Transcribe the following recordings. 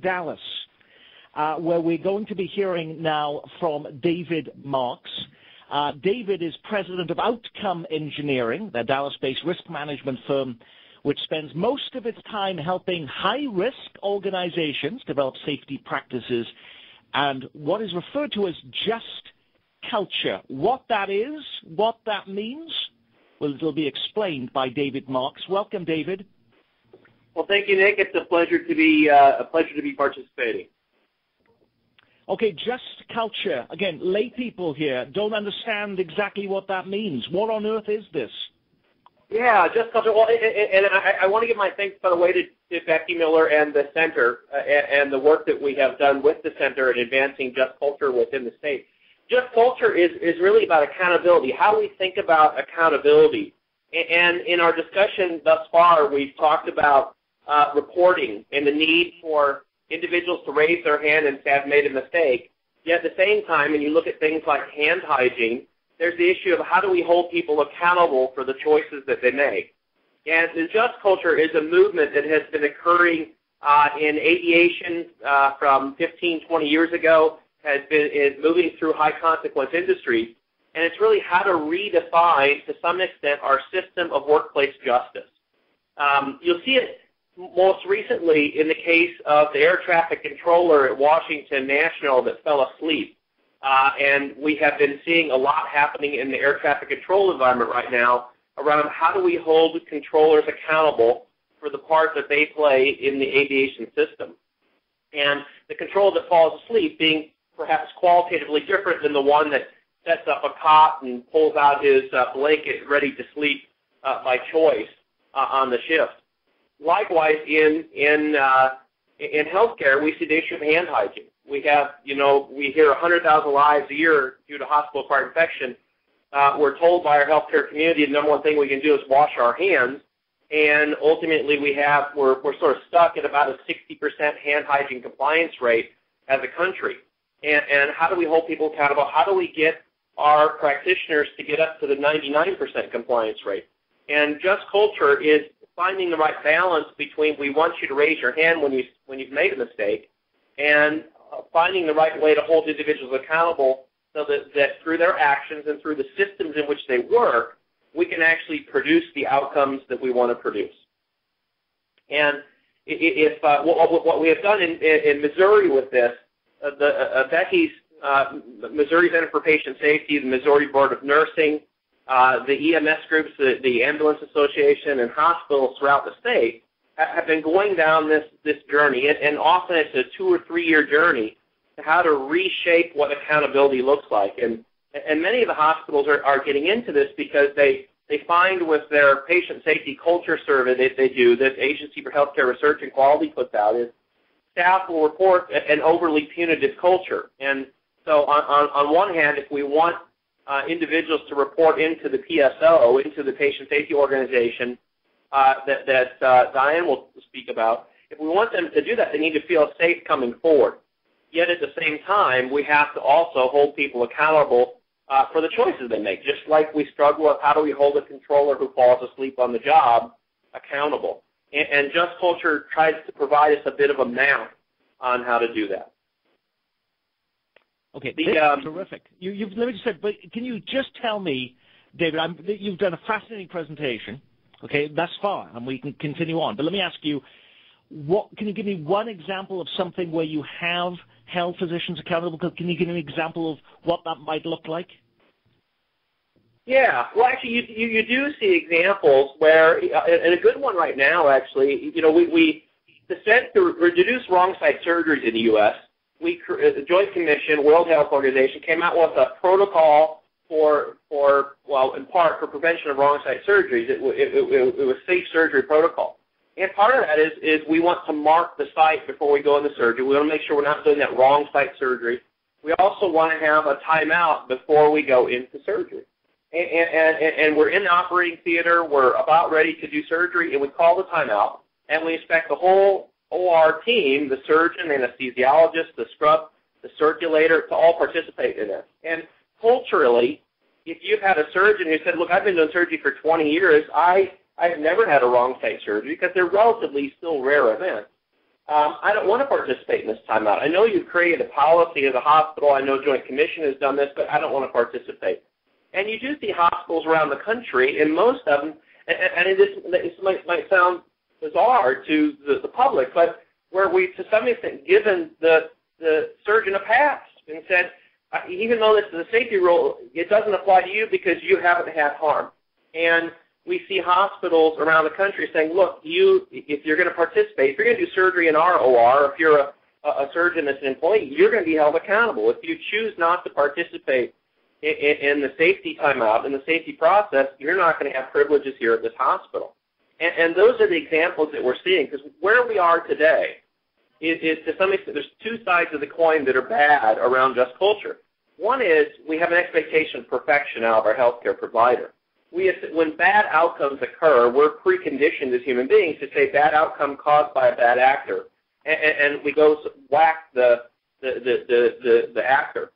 Dallas, where we're going to be hearing now from David Marks. David is president of Outcome Engineering, the Dallas-based risk management firm, which spends most of its time helping high-risk organizations develop safety practices and what is referred to as just culture. What that is, what that means, well, it'll be explained by David Marks. Welcome, David. Well, thank you, Nick. It's a pleasure to be participating. Okay, just culture. Again, lay people here don't understand exactly what that means. What on earth is this? Yeah, just culture. Well, and I want to give my thanks, by the way, to Becky Miller and the Center and the work that we have done with the Center in advancing just culture within the state. Just culture is really about accountability, how we think about accountability. And in our discussion thus far, we've talked about reporting and the need for individuals to raise their hand and say, I've made a mistake. Yet at the same time, when you look at things like hand hygiene, there's the issue of how do we hold people accountable for the choices that they make. And the just culture is a movement that has been occurring in aviation from 15, 20 years ago, is moving through high-consequence industries, and it's really how to redefine, to some extent, our system of workplace justice. You'll see it most recently in the case of the air traffic controller at Washington National that fell asleep. And we have been seeing a lot happening in the air traffic control environment right now around how do we hold controllers accountable for the part that they play in the aviation system. And the controller that falls asleep being perhaps qualitatively different than the one that sets up a cot and pulls out his blanket ready to sleep by choice on the shift. Likewise, in healthcare, we see the issue of hand hygiene. We have, we hear 100,000 lives a year due to hospital-acquired infection. We're told by our healthcare community the number one thing we can do is wash our hands, and ultimately we're sort of stuck at about a 60% hand hygiene compliance rate as a country. And how do we hold people accountable? How do we get our practitioners to get up to the 99% compliance rate? And just culture is finding the right balance between we want you to raise your hand when you've made a mistake, and finding the right way to hold individuals accountable so that through their actions and through the systems in which they work, we can actually produce the outcomes that we want to produce. And if what we have done in Missouri with this, Becky's Missouri Center for Patient Safety, the Missouri Board of Nursing, the EMS groups, the Ambulance Association, and hospitals throughout the state have been going down this journey, and often it's a 2 or 3 year journey to how to reshape what accountability looks like. And many of the hospitals are getting into this because they find with their patient safety culture survey that they do, that Agency for Healthcare Research and Quality puts out, is staff will report an overly punitive culture. And so on one hand, if we want individuals to report into the PSO, into the patient safety organization that Diane will speak about, if we want them to do that, they need to feel safe coming forward. Yet at the same time, we have to also hold people accountable for the choices they make, just like we struggle with how do we hold a controller who falls asleep on the job accountable. And Just Culture tries to provide us a bit of a map on how to do that. Okay, terrific. Let me just say, but can you just tell me, David, you've done a fascinating presentation, okay, thus far, and we can continue on. But let me ask you, can you give me one example of something where you have held physicians accountable? Can you give me an example of what that might look like? Yeah, well, actually, you do see examples where, and a good one right now, actually, to reduce wrong site surgeries in the U.S., the Joint Commission, World Health Organization, came out with a protocol in part for prevention of wrong site surgeries. It was safe surgery protocol. And part of that is we want to mark the site before we go into surgery. We want to make sure we're not doing that wrong site surgery. We also want to have a timeout before we go into surgery. And we're in the operating theater, we're about ready to do surgery, and we call the timeout, and we expect the whole OR team, the surgeon, the anesthesiologist, the scrub, the circulator, to all participate in this. And culturally, if you've had a surgeon who said, look, I've been doing surgery for 20 years, I've never had a wrong site surgery because they're relatively still rare events. I don't want to participate in this timeout. I know you've created a policy as a hospital. I know Joint Commission has done this, but I don't want to participate. And you do see hospitals around the country, and most of them, and this might sound bizarre to the public, but where we, to some extent, given the surgeon a pass and said, even though this is a safety rule, it doesn't apply to you because you haven't had harm. And we see hospitals around the country saying, look, if you're going to participate, if you're going to do surgery in our OR, if you're a surgeon that's an employee, you're going to be held accountable. If you choose not to participate in the safety timeout, in the safety process, you're not going to have privileges here at this hospital. And those are the examples that we're seeing, because where we are today is to some extent, there's two sides of the coin that are bad around just culture. One is we have an expectation of perfection out of our healthcare provider. When bad outcomes occur, we're preconditioned as human beings to say bad outcome caused by a bad actor, and we go whack the actor.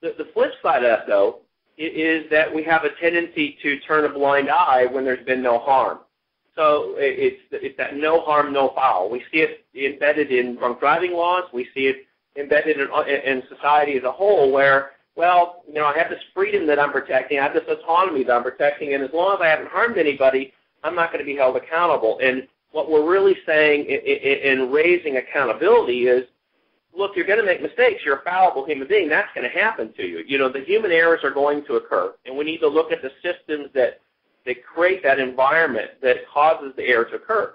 The flip side of that, though, is that we have a tendency to turn a blind eye when there's been no harm. So it's that no harm, no foul. We see it embedded in drunk driving laws. We see it embedded in society as a whole where, well, I have this freedom that I'm protecting. I have this autonomy that I'm protecting, and as long as I haven't harmed anybody, I'm not going to be held accountable. And what we're really saying in raising accountability is, look, you're going to make mistakes. You're a fallible human being. That's going to happen to you. The human errors are going to occur, and we need to look at the systems that create that environment that causes the error to occur.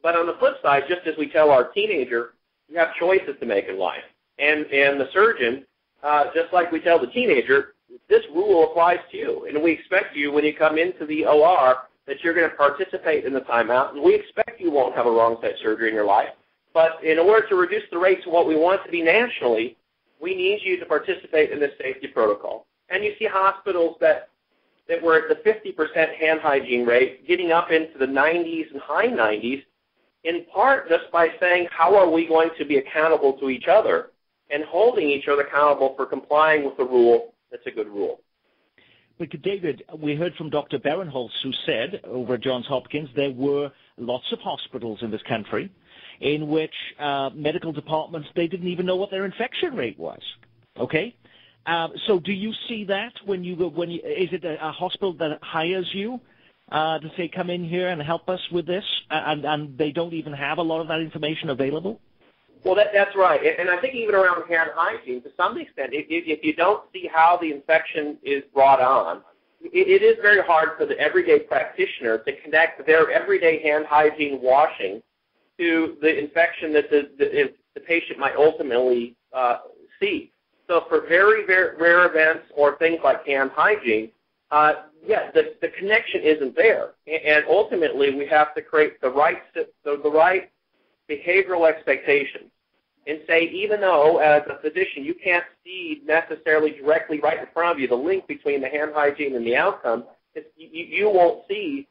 But on the flip side, just as we tell our teenager, you have choices to make in life. And the surgeon, just like we tell the teenager, this rule applies to you. And we expect you, when you come into the OR, that you're going to participate in the timeout. And we expect you won't have a wrong site surgery in your life. But in order to reduce the rates of what we want to be nationally, we need you to participate in this safety protocol. And you see hospitals that were at the 50% hand hygiene rate, getting up into the 90s and high 90s, in part just by saying, how are we going to be accountable to each other and holding each other accountable for complying with the rule that's a good rule. But David, we heard from Dr. Berenholz, who said over at Johns Hopkins there were lots of hospitals in this country in which medical departments, they didn't even know what their infection rate was. Okay? So do you see that when you go, is it a hospital that hires you to say, come in here and help us with this, and they don't even have a lot of that information available? Well, that's right. And I think even around hand hygiene, to some extent, if you don't see how the infection is brought on, it is very hard for the everyday practitioner to connect their everyday hand hygiene washing to the infection that the patient might ultimately see. So for very, very rare events or things like hand hygiene, the connection isn't there. And ultimately, we have to create the right behavioral expectations and say, even though as a physician you can't see necessarily directly right in front of you the link between the hand hygiene and the outcome, you won't see,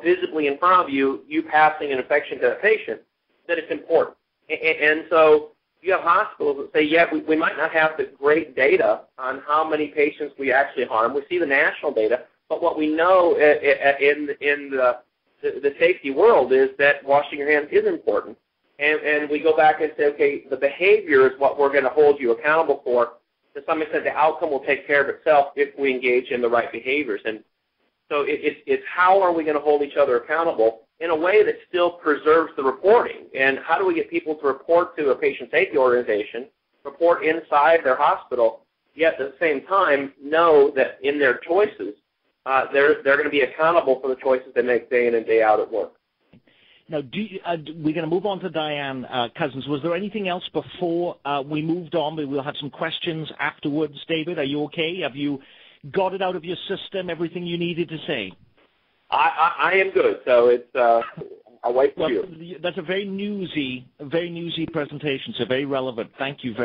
visibly in front of you passing an infection to a patient, that it's important. And so you have hospitals that say, we might not have the great data on how many patients we actually harm. We see the national data, but what we know in the safety world is that washing your hands is important. And we go back and say, okay, the behavior is what we're going to hold you accountable for. To some extent, the outcome will take care of itself if we engage in the right behaviors. And so it's how are we going to hold each other accountable in a way that still preserves the reporting? And how do we get people to report to a patient safety organization, report inside their hospital, yet at the same time know that in their choices, they're going to be accountable for the choices they make day in and day out at work. Now, we're going to move on to Diane Cousins. Was there anything else before we moved on? We'll have some questions afterwards. David, are you okay? Have you got it out of your system, everything you needed to say? I am good. So it's I'll wait for you. That's a very newsy presentation, so very relevant. Thank you very